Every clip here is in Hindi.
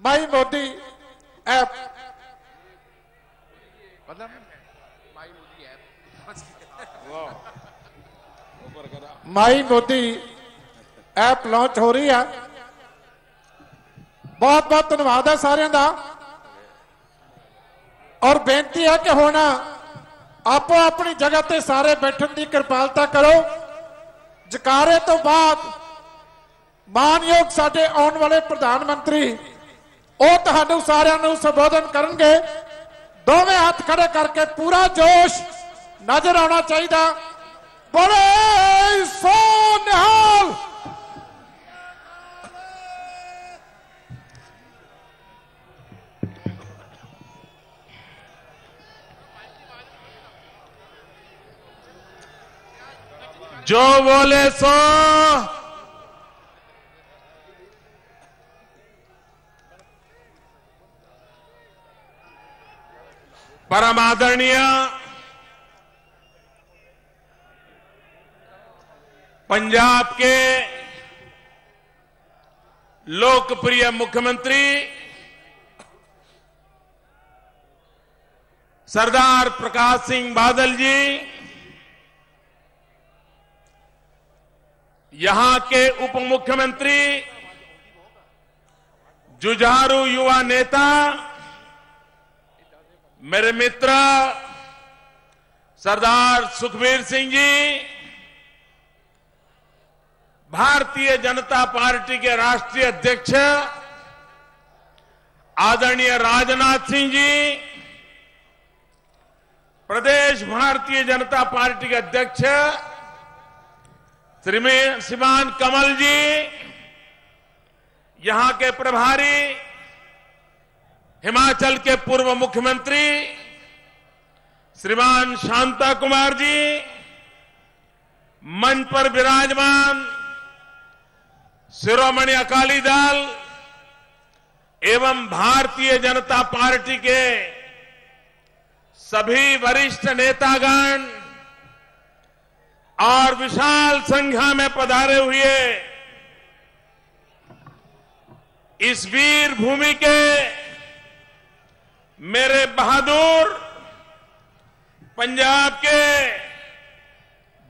माई मोदी ऐप माई मोदी ऐप लॉन्च हो रही है। बहुत बहुत धन्यवाद है सारिਆਂ ਦਾ। और बेनती है कि हुण आपो अपनी जगह ते सारे बैठन की कृपालता करो। जकारे तो बाद मानयोग साडे आने वाले प्रधानमंत्री ਉਹ ਤੁਹਾਨੂੰ ਸਾਰਿਆਂ ਨੂੰ ਸੰਬੋਧਨ ਕਰਨਗੇ। ਦੋਵੇਂ ਹੱਥ ਖੜੇ ਕਰਕੇ ਪੂਰਾ ਜੋਸ਼ ਨਜ਼ਰ ਆਉਣਾ ਚਾਹੀਦਾ। ਬੜੇ ਸੋ ਨਿਹਾਲ। जो बोले सो परम आदरणीय पंजाब के लोकप्रिय मुख्यमंत्री सरदार प्रकाश सिंह बादल जी, यहां के उप मुख्यमंत्री जुझारू युवा नेता मेरे मित्र सरदार सुखबीर सिंह जी, भारतीय जनता पार्टी के राष्ट्रीय अध्यक्ष आदरणीय राजनाथ सिंह जी, प्रदेश भारतीय जनता पार्टी के अध्यक्ष श्रीमान कमल जी, यहां के प्रभारी हिमाचल के पूर्व मुख्यमंत्री श्रीमान शांता कुमार जी, मंच पर विराजमान शिरोमणि अकाली दल एवं भारतीय जनता पार्टी के सभी वरिष्ठ नेतागण और विशाल संख्या में पधारे हुए इस वीर भूमि के मेरे बहादुर पंजाब के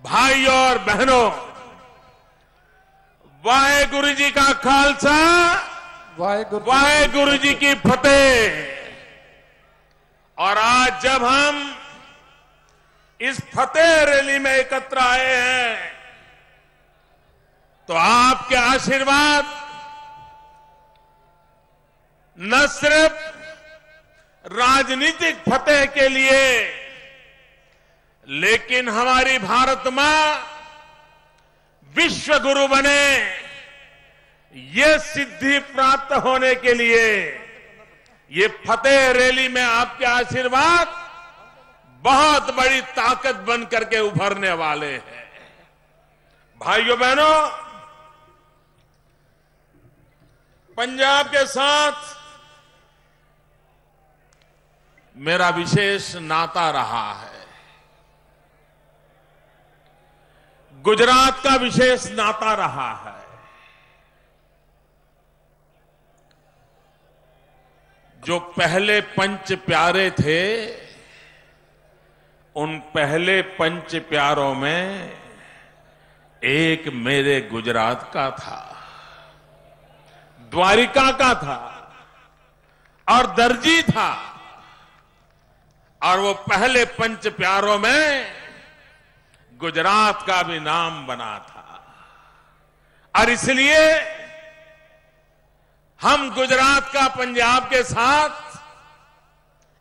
भाई और बहनों, वाहेगुरु जी का खालसा, वाहेगुरु जी की फतेह। और आज जब हम इस फतेह रैली में एकत्र आए हैं तो आपके आशीर्वाद न सिर्फ राजनीतिक फतेह के लिए, लेकिन हमारी भारत मां विश्व गुरु बने, ये सिद्धि प्राप्त होने के लिए ये फतेह रैली में आपके आशीर्वाद बहुत बड़ी ताकत बन करके उभरने वाले हैं। भाइयों बहनों, पंजाब के साथ मेरा विशेष नाता रहा है, गुजरात का विशेष नाता रहा है। जो पहले पंच प्यारे थे, उन पहले पंच प्यारों में एक मेरे गुजरात का था, द्वारिका का था और दर्जी था। और वो पहले पंच प्यारों में गुजरात का भी नाम बना था। और इसलिए हम गुजरात का पंजाब के साथ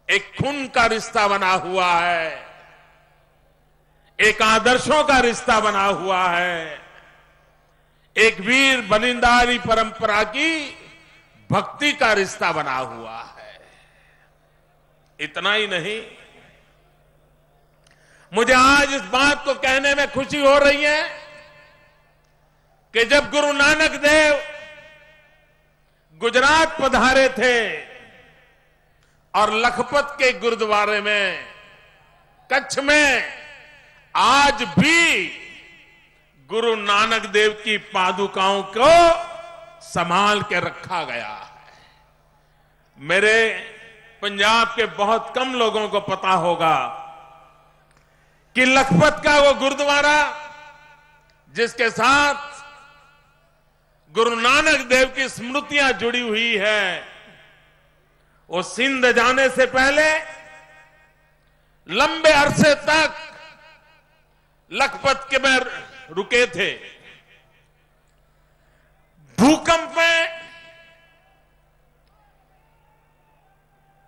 एक खून का रिश्ता बना हुआ है, एक आदर्शों का रिश्ता बना हुआ है, एक वीर बलिदानी परंपरा की भक्ति का रिश्ता बना हुआ है। इतना ही नहीं, मुझे आज इस बात को कहने में खुशी हो रही है कि जब गुरु नानक देव गुजरात पधारे थे और लखपत के गुरुद्वारे में, कच्छ में आज भी गुरु नानक देव की पादुकाओं को संभाल के रखा गया है। मेरे पंजाब के बहुत कम लोगों को पता होगा कि लखपत का वो गुरुद्वारा जिसके साथ गुरु नानक देव की स्मृतियां जुड़ी हुई है, वो सिंध जाने से पहले लंबे अरसे तक लखपत के में रुके थे। भूकंप में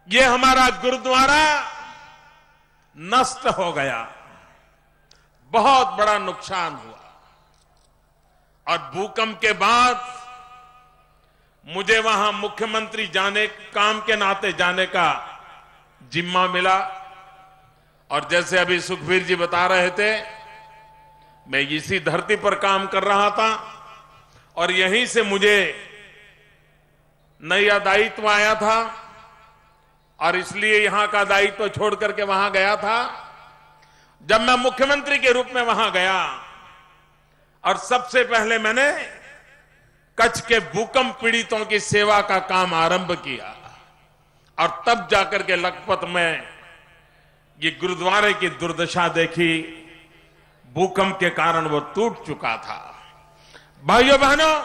ये हमारा गुरुद्वारा नष्ट हो गया, बहुत बड़ा नुकसान हुआ। और भूकंप के बाद मुझे वहां मुख्यमंत्री काम के नाते जाने का जिम्मा मिला। और जैसे अभी सुखबीर जी बता रहे थे, मैं इसी धरती पर काम कर रहा था और यहीं से मुझे नया दायित्व आया था और इसलिए यहां का दायित्व छोड़ करके वहां गया था। जब मैं मुख्यमंत्री के रूप में वहां गया और सबसे पहले मैंने कच्छ के भूकंप पीड़ितों की सेवा का काम आरंभ किया और तब जाकर के लखपत में ये गुरुद्वारे की दुर्दशा देखी। भूकंप के कारण वो टूट चुका था। भाइयों बहनों,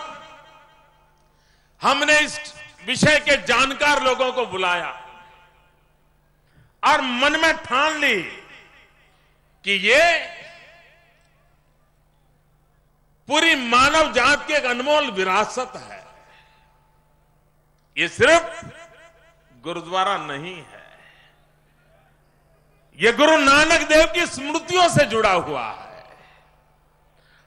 हमने इस विषय के जानकार लोगों को बुलाया और मन में ठान ली कि ये पूरी मानव जात की एक अनमोल विरासत है। ये सिर्फ गुरुद्वारा नहीं है, ये गुरु नानक देव की स्मृतियों से जुड़ा हुआ है।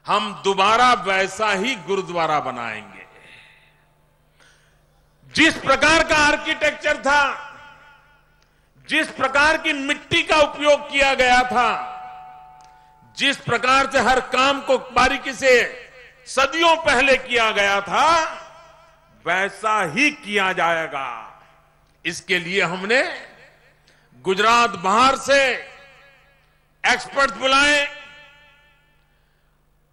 हम दोबारा वैसा ही गुरुद्वारा बनाएंगे। जिस प्रकार का आर्किटेक्चर था, जिस प्रकार की मिट्टी का उपयोग किया गया था, जिस प्रकार से हर काम को बारीकी से सदियों पहले किया गया था, वैसा ही किया जाएगा। इसके लिए हमने गुजरात बाहर से एक्सपर्ट बुलाए।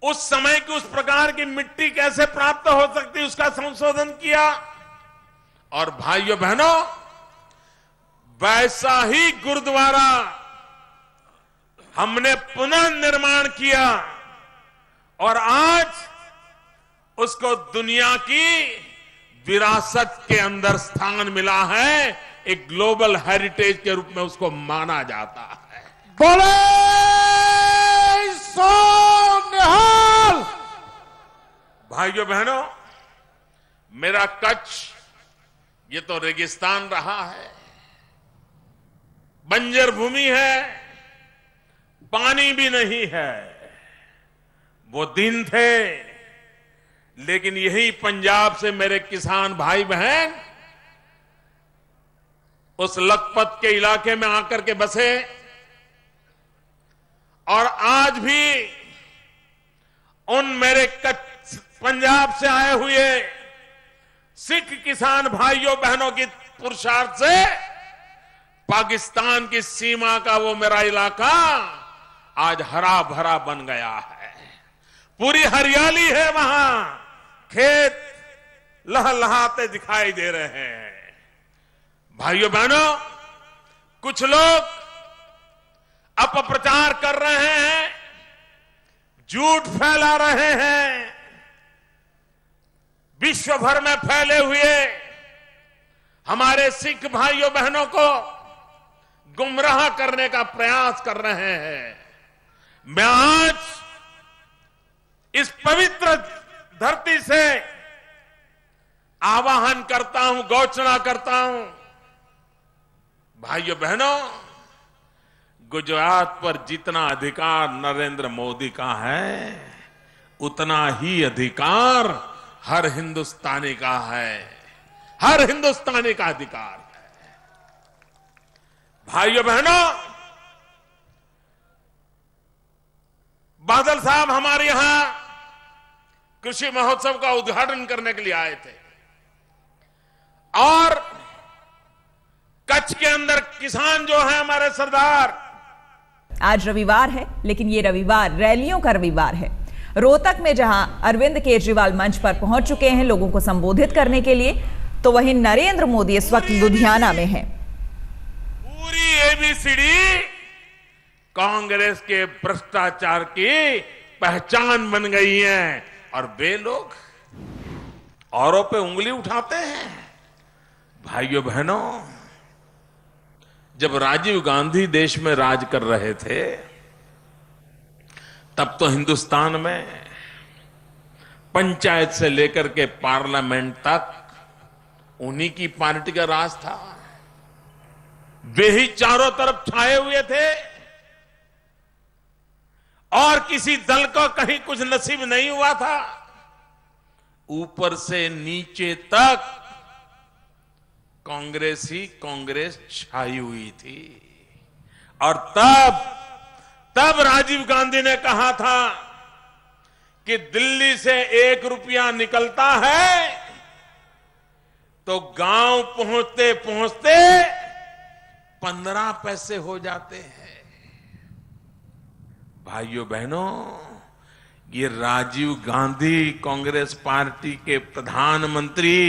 उस समय की उस प्रकार की मिट्टी कैसे प्राप्त हो सकती, उसका संशोधन किया और भाइयों बहनों, वैसा ही गुरुद्वारा हमने पुनर्निर्माण किया और आज उसको दुनिया की विरासत के अंदर स्थान मिला है। एक ग्लोबल हेरिटेज के रूप में उसको माना जाता है। बोले सो निहाल। भाइयों बहनों, मेरा कच्छ ये तो रेगिस्तान रहा है, बंजर भूमि है, पानी भी नहीं है। वो दिन थे, लेकिन यही पंजाब से मेरे किसान भाई बहन उस लखपत के इलाके में आकर के बसे और आज भी उन मेरे पंजाब से आए हुए सिख किसान भाइयों बहनों की पुरुषार्थ से पाकिस्तान की सीमा का वो मेरा इलाका आज हरा भरा बन गया है। पूरी हरियाली है, वहां खेत लहलहाते दिखाई दे रहे हैं। भाइयों बहनों, कुछ लोग अपप्रचार कर रहे हैं, झूठ फैला रहे हैं, विश्व भर में फैले हुए हमारे सिख भाइयों बहनों को गुमराह करने का प्रयास कर रहे हैं। मैं आज इस पवित्र धरती से आवाहन करता हूं, घोषणा करता हूं, भाइयों बहनों, गुजरात पर जितना अधिकार नरेंद्र मोदी का है, उतना ही अधिकार हर हिंदुस्तानी का है। हर हिंदुस्तानी का अधिकार है। भाइयों बहनों, बादल साहब हमारे यहां कृषि महोत्सव का उद्घाटन करने के लिए आए थे और कच्छ के अंदर किसान जो है हमारे सरदार। आज रविवार है, लेकिन ये रविवार रैलियों का रविवार है। रोहतक में जहां अरविंद केजरीवाल मंच पर पहुंच चुके हैं लोगों को संबोधित करने के लिए, तो वहीं नरेंद्र मोदी इस वक्त लुधियाना में हैं। पूरी एबीसीडी कांग्रेस के भ्रष्टाचार की पहचान बन गई है और वे लोग औरों पे उंगली उठाते हैं। भाइयों बहनों, जब राजीव गांधी देश में राज कर रहे थे तब तो हिंदुस्तान में पंचायत से लेकर के पार्लियामेंट तक उन्हीं की पार्टी का राज था। वे ही चारों तरफ छाए हुए थे और किसी दल को कहीं कुछ नसीब नहीं हुआ था। ऊपर से नीचे तक कांग्रेस ही कांग्रेस छाई हुई थी। और तब राजीव गांधी ने कहा था कि दिल्ली से 1 रुपया निकलता है तो गांव पहुंचते पहुंचते 15 पैसे हो जाते हैं। भाइयों बहनों, ये राजीव गांधी कांग्रेस पार्टी के प्रधानमंत्री,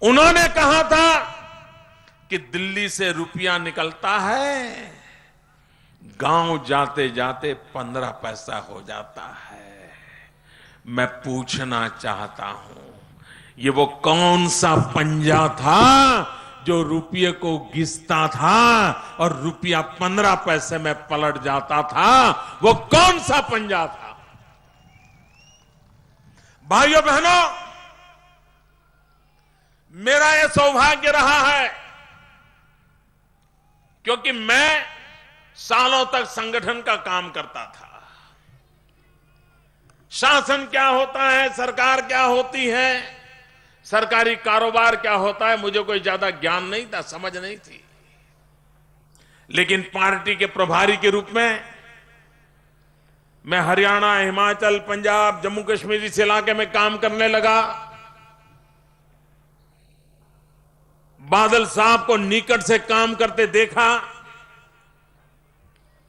उन्होंने कहा था कि दिल्ली से रुपया निकलता है, गांव जाते जाते 15 पैसा हो जाता है। मैं पूछना चाहता हूं, ये वो कौन सा पंजा था जो रुपये को घिसता था और रुपया 15 पैसे में पलट जाता था? वो कौन सा पंजा था? भाइयों बहनों, मेरा यह सौभाग्य रहा है क्योंकि मैं सालों तक संगठन का काम करता था। शासन क्या होता है, सरकार क्या होती है, सरकारी कारोबार क्या होता है, मुझे कोई ज्यादा ज्ञान नहीं था, समझ नहीं थी। लेकिन पार्टी के प्रभारी के रूप में मैं हरियाणा, हिमाचल, पंजाब, जम्मू कश्मीर इस इलाके में काम करने लगा। बादल साहब को निकट से काम करते देखा,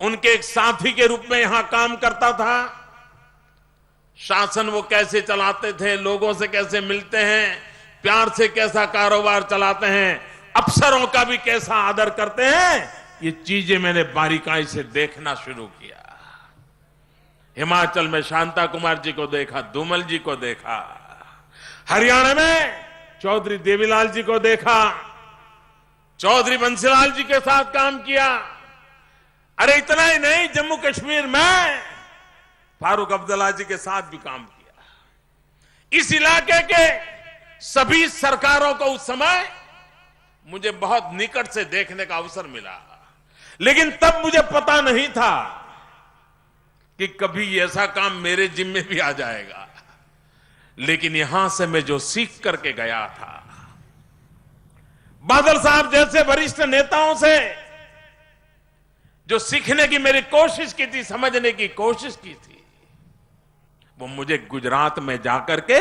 उनके एक साथी के रूप में यहां काम करता था। शासन वो कैसे चलाते थे, लोगों से कैसे मिलते हैं, प्यार से कैसा कारोबार चलाते हैं, अफसरों का भी कैसा आदर करते हैं, ये चीजें मैंने बारीकाई से देखना शुरू किया। हिमाचल में शांता कुमार जी को देखा, धूमल जी को देखा, हरियाणा में चौधरी देवीलाल जी को देखा, चौधरी बंसीलाल जी के साथ काम किया। अरे इतना ही नहीं, जम्मू कश्मीर में फारूक अब्दुल्ला जी के साथ भी काम किया। इस इलाके के सभी सरकारों को उस समय मुझे बहुत निकट से देखने का अवसर मिला, लेकिन तब मुझे पता नहीं था कि कभी ऐसा काम मेरे जिम्मे भी आ जाएगा। लेकिन यहां से मैं जो सीख करके गया था, बादल साहब जैसे वरिष्ठ नेताओं से जो सीखने की मेरी कोशिश की थी, समझने की कोशिश की थी, वो मुझे गुजरात में जाकर के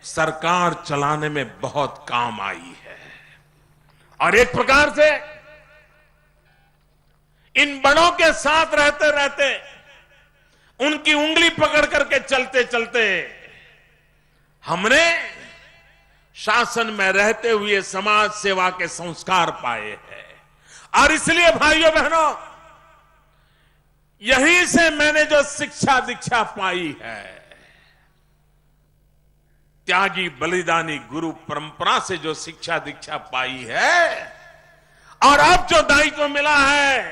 सरकार चलाने में बहुत काम आई है। और एक प्रकार से इन बड़ों के साथ रहते रहते, उनकी उंगली पकड़ करके चलते चलते हमने शासन में रहते हुए समाज सेवा के संस्कार पाए हैं। और इसलिए भाइयों बहनों, यहीं से मैंने जो शिक्षा दीक्षा पाई है, त्यागी बलिदानी गुरु परंपरा से जो शिक्षा दीक्षा पाई है, और अब जो दायित्व मिला है,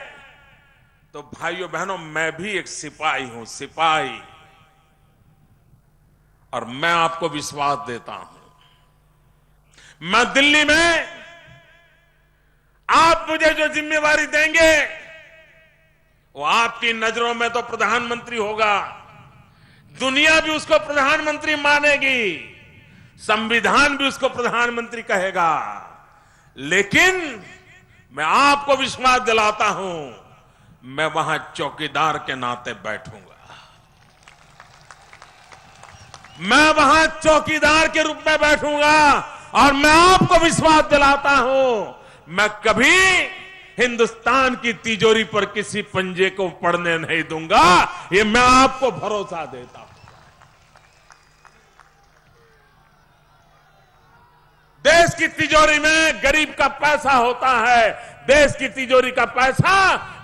तो भाइयों बहनों, मैं भी एक सिपाही हूं, सिपाही। और मैं आपको विश्वास देता हूं, मैं दिल्ली में आप मुझे जो जिम्मेवारी देंगे, वो आपकी नजरों में तो प्रधानमंत्री होगा, दुनिया भी उसको प्रधानमंत्री मानेगी, संविधान भी उसको प्रधानमंत्री कहेगा। लेकिन मैं आपको विश्वास दिलाता हूं, मैं वहां चौकीदार के नाते बैठूंगा। मैं वहां चौकीदार के रूप में बैठूंगा और मैं आपको विश्वास दिलाता हूं, मैं कभी हिंदुस्तान की तिजोरी पर किसी पंजे को पड़ने नहीं दूंगा। ये मैं आपको भरोसा देता हूं। देश की तिजोरी में गरीब का पैसा होता है, देश की तिजोरी का पैसा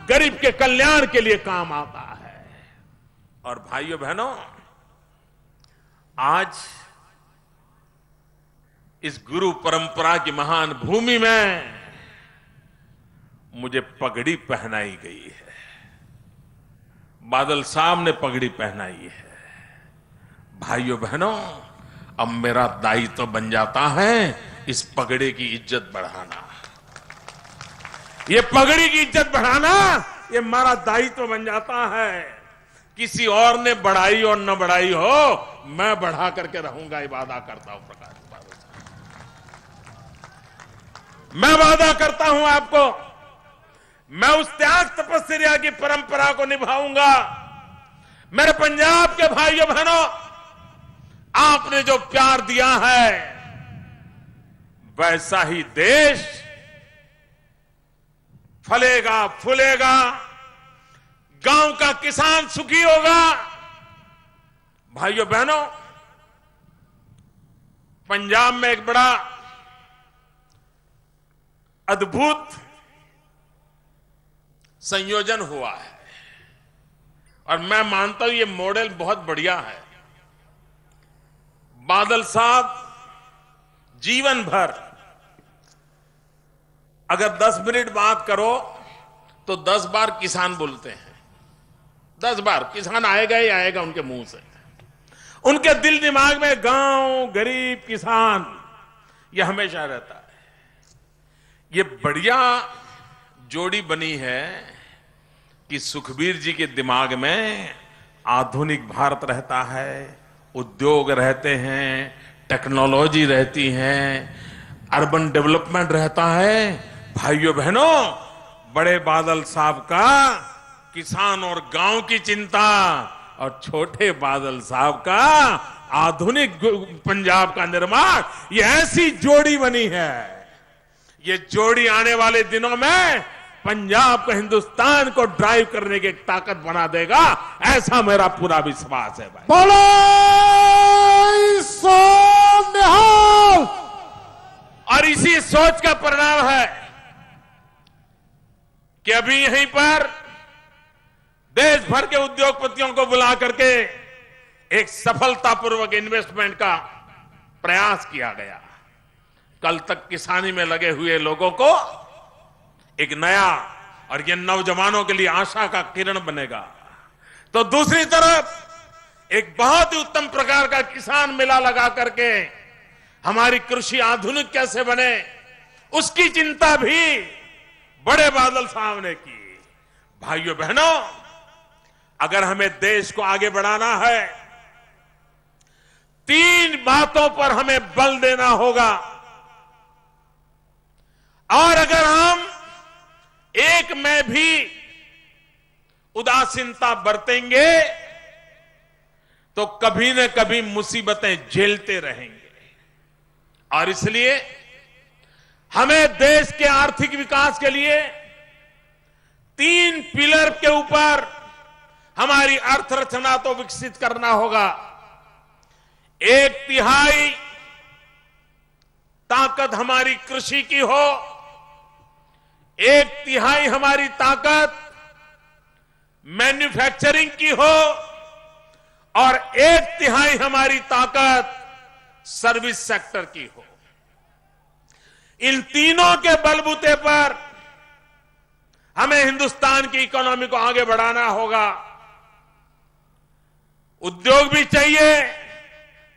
गरीब के कल्याण के लिए काम आता है। और भाइयों बहनों, आज इस गुरु परंपरा की महान भूमि में मुझे पगड़ी पहनाई गई है, बादल साहब ने पगड़ी पहनाई है। भाइयों बहनों, अब मेरा दायित्व बन जाता है इस पगड़ी की इज्जत बढ़ाना। ये पगड़ी की इज्जत बढ़ाना ये हमारा दायित्व बन जाता है। किसी और ने बढ़ाई और न बढ़ाई हो, मैं बढ़ा करके रहूंगा, ये वादा करता हूं प्रकाश बादल साहब। मैं वादा करता हूं आपको, मैं उस त्याग तपस्या की परंपरा को निभाऊंगा। मेरे पंजाब के भाइयों बहनों, आपने जो प्यार दिया है वैसा ही देश फलेगा फूलेगा, गांव का किसान सुखी होगा। भाइयों बहनों, पंजाब में एक बड़ा अद्भुत संयोजन हुआ है और मैं मानता हूं ये मॉडल बहुत बढ़िया है। बादल साहब जीवन भर अगर 10 मिनट बात करो तो 10 बार किसान बोलते हैं। 10 बार किसान आएगा ही आएगा उनके मुंह से। उनके दिल दिमाग में गांव, गरीब, किसान ये हमेशा रहता है। ये बढ़िया जोड़ी बनी है कि सुखबीर जी के दिमाग में आधुनिक भारत रहता है, उद्योग रहते हैं, टेक्नोलॉजी रहती है, अर्बन डेवलपमेंट रहता है। भाइयों बहनों, बड़े बादल साहब का किसान और गांव की चिंता और छोटे बादल साहब का आधुनिक पंजाब का निर्माण, ये ऐसी जोड़ी बनी है। ये जोड़ी आने वाले दिनों में पंजाब को, हिंदुस्तान को ड्राइव करने की एक ताकत बना देगा, ऐसा मेरा पूरा विश्वास है। भाई बोलो निहाल। और इसी सोच का परिणाम है कि अभी यहीं पर देश भर के उद्योगपतियों को बुला करके एक सफलतापूर्वक इन्वेस्टमेंट का प्रयास किया गया। कल तक किसानी में लगे हुए लोगों को एक नया, और ये नौजवानों के लिए आशा का किरण बनेगा। तो दूसरी तरफ एक बहुत ही उत्तम प्रकार का किसान मेला लगा करके हमारी कृषि आधुनिक कैसे बने, उसकी चिंता भी बड़े बादल साहब ने की। भाइयों बहनों, अगर हमें देश को आगे बढ़ाना है, 3 बातों पर हमें बल देना होगा। और अगर हम एक में भी उदासीनता बरतेंगे तो कभी न कभी मुसीबतें झेलते रहेंगे। और इसलिए हमें देश के आर्थिक विकास के लिए 3 पिलर के ऊपर हमारी अर्थरचना तो विकसित करना होगा। 1/3 ताकत हमारी कृषि की हो, 1/3 हमारी ताकत मैन्युफैक्चरिंग की हो, और 1/3 हमारी ताकत सर्विस सेक्टर की हो। इन तीनों के बलबूते पर हमें हिंदुस्तान की इकोनॉमी को आगे बढ़ाना होगा। उद्योग भी चाहिए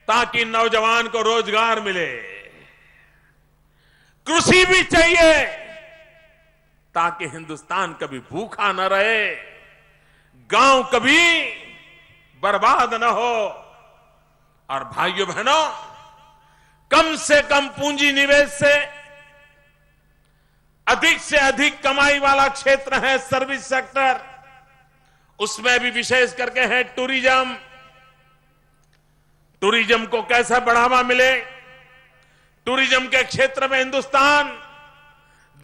ताकि नौजवान को रोजगार मिले, कृषि भी चाहिए ताकि हिंदुस्तान कभी भूखा न रहे, गांव कभी बर्बाद न हो। और भाइयों बहनों, कम से कम पूंजी निवेश से अधिक कमाई वाला क्षेत्र है सर्विस सेक्टर। उसमें भी विशेष करके है टूरिज्म। टूरिज्म को कैसे बढ़ावा मिले, टूरिज्म के क्षेत्र में हिंदुस्तान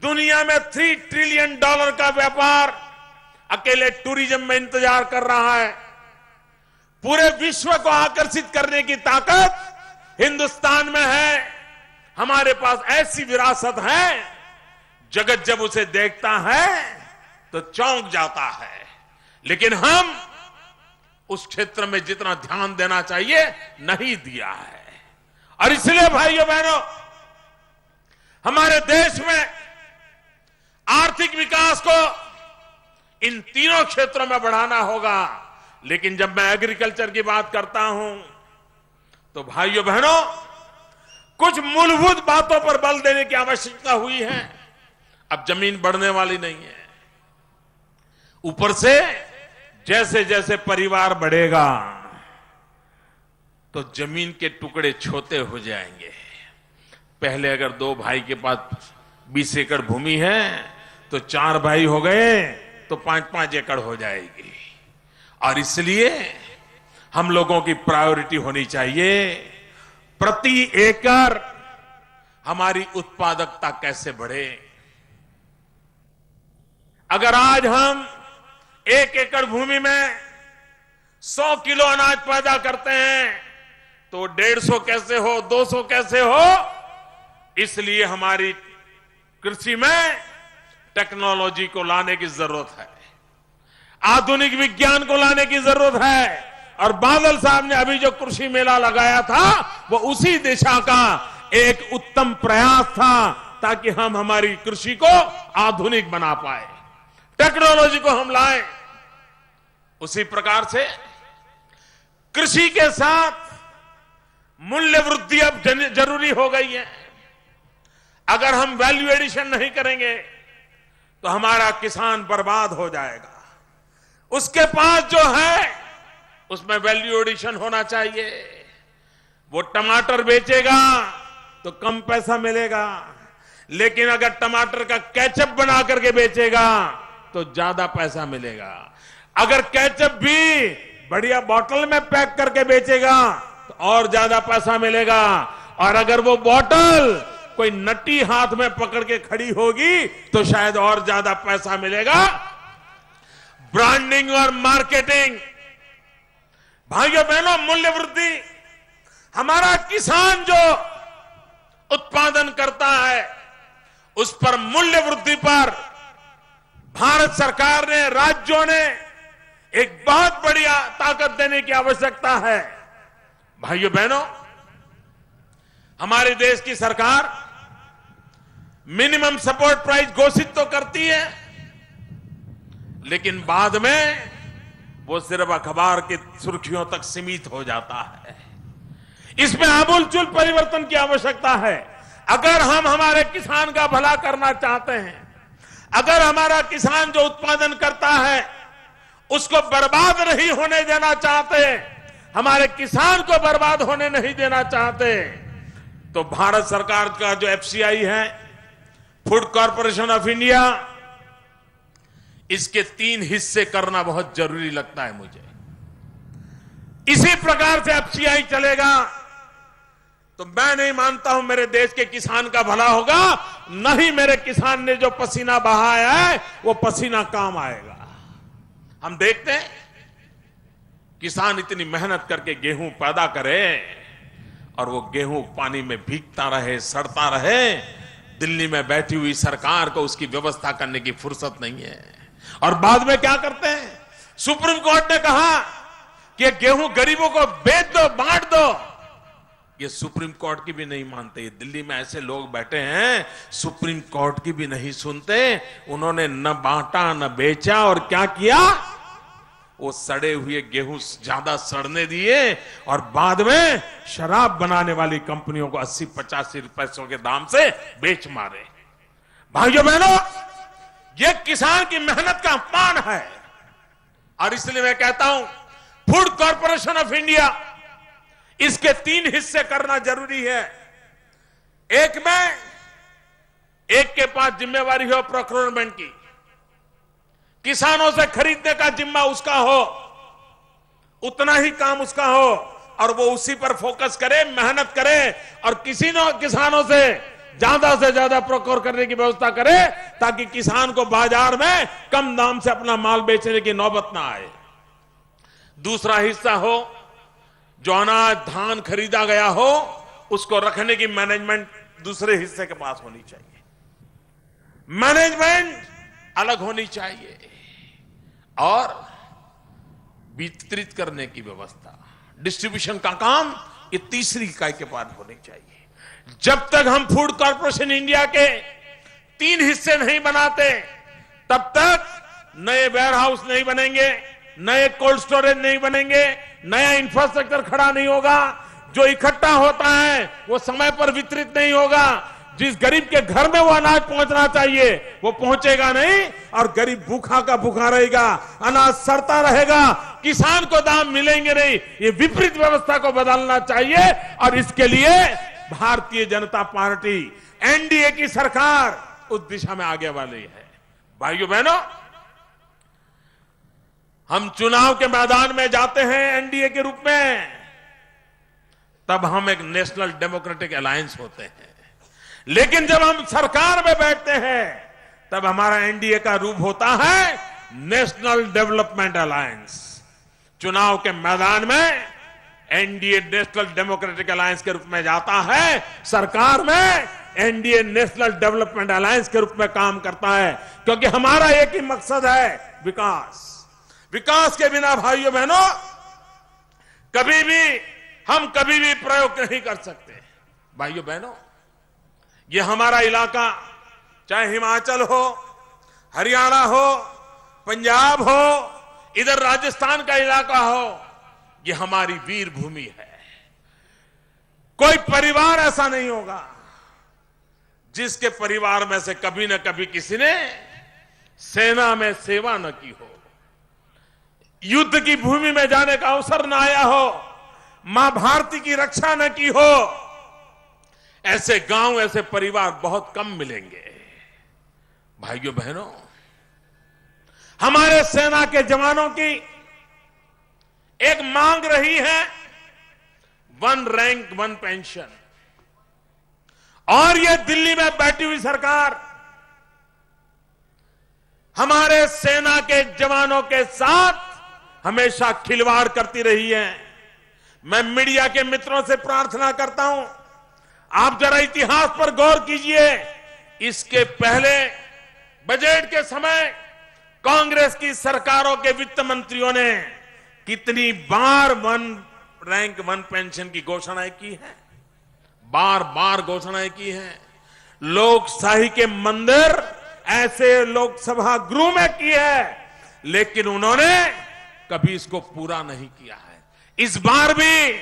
दुनिया में $3 ट्रिलियन का व्यापार अकेले टूरिज्म में इंतजार कर रहा है। पूरे विश्व को आकर्षित करने की ताकत हिंदुस्तान में है। हमारे पास ऐसी विरासत है, जगत जब उसे देखता है तो चौंक जाता है। लेकिन हम उस क्षेत्र में जितना ध्यान देना चाहिए नहीं दिया है। और इसलिए भाइयों बहनों, हमारे देश में आर्थिक विकास को इन तीनों क्षेत्रों में बढ़ाना होगा। लेकिन जब मैं एग्रीकल्चर की बात करता हूं तो भाइयों बहनों, कुछ मूलभूत बातों पर बल देने की आवश्यकता हुई है। अब जमीन बढ़ने वाली नहीं है, ऊपर से जैसे जैसे परिवार बढ़ेगा तो जमीन के टुकड़े छोटे हो जाएंगे। पहले अगर 2 भाई के पास 20 एकड़ भूमि है तो 4 भाई हो गए तो 5-5 एकड़ हो जाएगी। और इसलिए हम लोगों की प्रायोरिटी होनी चाहिए प्रति एकड़ हमारी उत्पादकता कैसे बढ़े। अगर आज हम 1 एकड़ भूमि में 100 किलो अनाज पैदा करते हैं तो 150 कैसे हो, 200 कैसे हो। इसलिए हमारी कृषि में टेक्नोलॉजी को लाने की जरूरत है, आधुनिक विज्ञान को लाने की जरूरत है। और बादल साहब ने अभी जो कृषि मेला लगाया था वो उसी दिशा का एक उत्तम प्रयास था, ताकि हम हमारी कृषि को आधुनिक बना पाए, टेक्नोलॉजी को हम लाएं। उसी प्रकार से कृषि के साथ मूल्य वृद्धि अब जरूरी हो गई है। अगर हम वैल्यू एडिशन नहीं करेंगे तो हमारा किसान बर्बाद हो जाएगा। उसके पास जो है उसमें वैल्यू एडिशन होना चाहिए। वो टमाटर बेचेगा तो कम पैसा मिलेगा, लेकिन अगर टमाटर का केचप बना करके बेचेगा तो ज्यादा पैसा मिलेगा। अगर केचप भी बढ़िया बोतल में पैक करके बेचेगा तो और ज्यादा पैसा मिलेगा। और अगर वो बोतल कोई नटी हाथ में पकड़ के खड़ी होगी तो शायद और ज्यादा पैसा मिलेगा। ब्रांडिंग और मार्केटिंग, भाइयों बहनों, मूल्य वृद्धि, हमारा किसान जो उत्पादन करता है उस पर मूल्य वृद्धि पर भारत सरकार ने, राज्यों ने एक बहुत बड़ी ताकत देने की आवश्यकता है। भाइयों बहनों, हमारे देश की सरकार मिनिमम सपोर्ट प्राइस घोषित तो करती है, लेकिन बाद में वो सिर्फ अखबार की सुर्खियों तक सीमित हो जाता है। इसमें आमूलचूल परिवर्तन की आवश्यकता है। अगर हम हमारे किसान का भला करना चाहते हैं, अगर हमारा किसान जो उत्पादन करता है उसको बर्बाद नहीं होने देना चाहते, हमारे किसान को बर्बाद होने नहीं देना चाहते, तो भारत सरकार का जो एफसीआई है, फूड कॉरपोरेशन ऑफ इंडिया, इसके 3 हिस्से करना बहुत जरूरी लगता है मुझे। इसी प्रकार से एफसीआई चलेगा तो मैं नहीं मानता हूं मेरे देश के किसान का भला होगा, न ही मेरे किसान ने जो पसीना बहाया है वो पसीना काम आएगा। हम देखते हैं किसान इतनी मेहनत करके गेहूं पैदा करे और वो गेहूं पानी में भीगता रहे, सड़ता रहे। दिल्ली में बैठी हुई सरकार को उसकी व्यवस्था करने की फुर्सत नहीं है। और बाद में क्या करते हैं, सुप्रीम कोर्ट ने कहा कि गेहूं गरीबों को बेच दो, बांट दो। ये सुप्रीम कोर्ट की भी नहीं मानते। दिल्ली में ऐसे लोग बैठे हैं, सुप्रीम कोर्ट की भी नहीं सुनते। उन्होंने न बांटा न बेचा, और क्या किया, वो सड़े हुए गेहूं ज्यादा सड़ने दिए और बाद में शराब बनाने वाली कंपनियों को 80-85 पैसों के दाम से बेच मारे। भाइयों बहनों, ये किसान की मेहनत का अपमान है। और इसलिए मैं कहता हूं फूड कॉरपोरेशन ऑफ इंडिया, इसके 3 हिस्से करना जरूरी है। एक में एक के पास जिम्मेवारी हो प्रोक्योरमेंट की, किसानों से खरीदने का जिम्मा उसका हो, उतना ही काम उसका हो और वो उसी पर फोकस करे, मेहनत करे और किसानों से ज्यादा प्रोक्योर करने की व्यवस्था करे, ताकि किसान को बाजार में कम दाम से अपना माल बेचने की नौबत ना आए। दूसरा हिस्सा हो, जो अनाज धान खरीदा गया हो उसको रखने की मैनेजमेंट दूसरे हिस्से के पास होनी चाहिए, मैनेजमेंट अलग होनी चाहिए और वितरित करने की व्यवस्था, डिस्ट्रीब्यूशन का काम ये तीसरी इकाई के पास होनी चाहिए। जब तक हम फूड कॉर्पोरेशन इंडिया के 3 हिस्से नहीं बनाते तब तक नए वेयर हाउस नहीं बनेंगे, नए कोल्ड स्टोरेज नहीं बनेंगे, नया इंफ्रास्ट्रक्चर खड़ा नहीं होगा, जो इकट्ठा होता है वो समय पर वितरित नहीं होगा, जिस गरीब के घर में वो अनाज पहुंचना चाहिए वो पहुंचेगा नहीं और गरीब भूखा का भूखा रहेगा, अनाज सड़ता रहेगा, किसान को दाम मिलेंगे नहीं। ये विपरीत व्यवस्था को बदलना चाहिए और इसके लिए भारतीय जनता पार्टी एनडीए की सरकार उस दिशा में आगे वाली है। भाइयों बहनों, हम चुनाव के मैदान में जाते हैं एनडीए के रूप में, तब हम एक नेशनल डेमोक्रेटिक अलायंस होते हैं, लेकिन जब हम सरकार में बैठते हैं तब हमारा एनडीए का रूप होता है नेशनल डेवलपमेंट अलायंस। चुनाव के मैदान में एनडीए नेशनल डेमोक्रेटिक अलायंस के रूप में जाता है, सरकार में एनडीए नेशनल डेवलपमेंट अलायंस के रूप में काम करता है, क्योंकि हमारा एक ही मकसद है, विकास। विकास के बिना भाइयों बहनों हम कभी भी प्रयोग नहीं कर सकते। भाइयों बहनों, ये हमारा इलाका चाहे हिमाचल हो, हरियाणा हो, पंजाब हो, इधर राजस्थान का इलाका हो, ये हमारी वीर भूमि है। कोई परिवार ऐसा नहीं होगा जिसके परिवार में से कभी न कभी किसी ने सेना में सेवा न की हो, युद्ध की भूमि में जाने का अवसर न आया हो, मां भारती की रक्षा न की हो। ऐसे गांव, ऐसे परिवार बहुत कम मिलेंगे। भाइयों बहनों, हमारे सेना के जवानों की एक मांग रही है 1 रैंक 1 पेंशन, और यह दिल्ली में बैठी हुई सरकार हमारे सेना के जवानों के साथ हमेशा खिलवाड़ करती रही है। मैं मीडिया के मित्रों से प्रार्थना करता हूं, आप जरा इतिहास पर गौर कीजिए। इसके पहले बजट के समय कांग्रेस की सरकारों के वित्त मंत्रियों ने कितनी बार 1 रैंक 1 पेंशन की घोषणाएं की है, बार बार घोषणाएं की हैं। लोकशाही के मंदिर ऐसे लोकसभा गृह में की है, लेकिन उन्होंने कभी इसको पूरा नहीं किया है। इस बार भी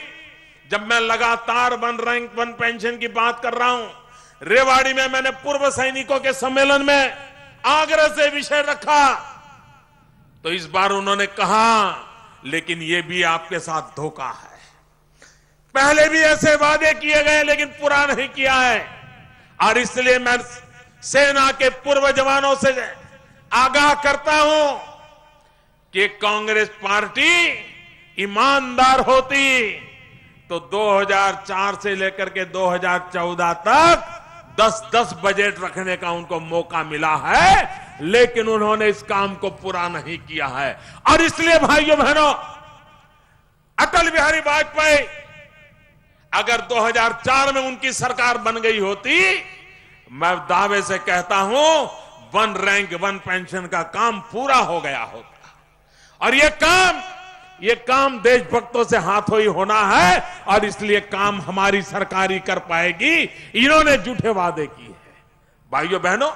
जब मैं लगातार 1 रैंक 1 पेंशन की बात कर रहा हूं, रेवाड़ी में मैंने पूर्व सैनिकों के सम्मेलन में आग्रह से विषय रखा, तो इस बार उन्होंने कहा लेकिन ये भी आपके साथ धोखा है। पहले भी ऐसे वादे किए गए लेकिन पूरा नहीं किया है, और इसलिए मैं सेना के पूर्व जवानों से आगाह करता हूं कि कांग्रेस पार्टी ईमानदार होती तो 2004 से लेकर के 2014 तक 10-10 बजट रखने का उनको मौका मिला है, लेकिन उन्होंने इस काम को पूरा नहीं किया है। और इसलिए भाइयों बहनों, अटल बिहारी वाजपेयी अगर 2004 में उनकी सरकार बन गई होती, मैं दावे से कहता हूं 1 रैंक 1 पेंशन का काम पूरा हो गया होता। और ये काम देशभक्तों से हाथों ही होना है, और इसलिए काम हमारी सरकार ही कर पाएगी। इन्होंने झूठे वादे किए हैं। भाइयों बहनों,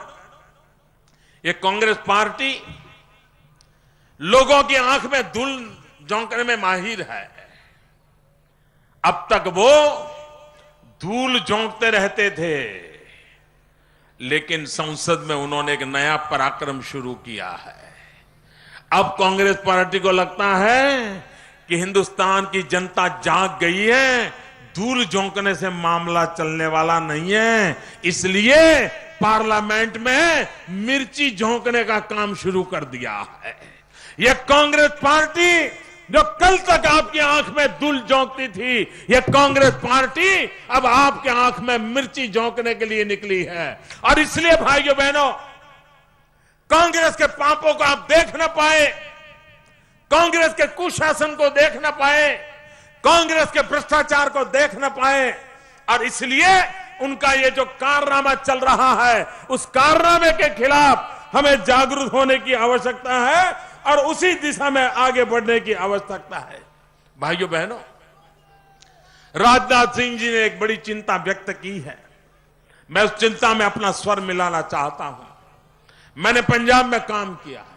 ये कांग्रेस पार्टी लोगों की आंख में धूल झोंकने में माहिर है। अब तक वो धूल झोंकते रहते थे, लेकिन संसद में उन्होंने एक नया पराक्रम शुरू किया है। अब कांग्रेस पार्टी को लगता है कि हिंदुस्तान की जनता जाग गई है, धूल झोंकने से मामला चलने वाला नहीं है, इसलिए पार्लियामेंट में मिर्ची झोंकने का काम शुरू कर दिया है। यह कांग्रेस पार्टी जो कल तक आपकी आंख में धूल झोंकती थी, यह कांग्रेस पार्टी अब आपके आंख में मिर्ची झोंकने के लिए निकली है। और इसलिए भाइयों बहनों, कांग्रेस के पापों को आप देख न पाए, कांग्रेस के कुशासन को देख न पाए, कांग्रेस के भ्रष्टाचार को देख न पाए, और इसलिए उनका ये जो कारनामा चल रहा है, उस कारनामे के खिलाफ हमें जागरूक होने की आवश्यकता है और उसी दिशा में आगे बढ़ने की आवश्यकता है। भाइयों बहनों, राजनाथ सिंह जी ने एक बड़ी चिंता व्यक्त की है। मैं उस चिंता में अपना स्वर मिलाना चाहता हूं। मैंने पंजाब में काम किया है,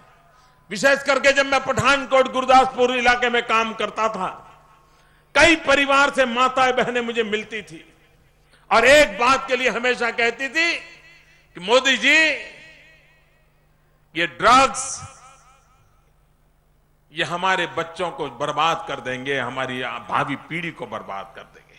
विशेष करके जब मैं पठानकोट गुरदासपुर इलाके में काम करता था, कई परिवार से माताएं बहनें मुझे मिलती थी और एक बात के लिए हमेशा कहती थी कि मोदी जी, ये ड्रग्स ये हमारे बच्चों को बर्बाद कर देंगे, हमारी भावी पीढ़ी को बर्बाद कर देंगे।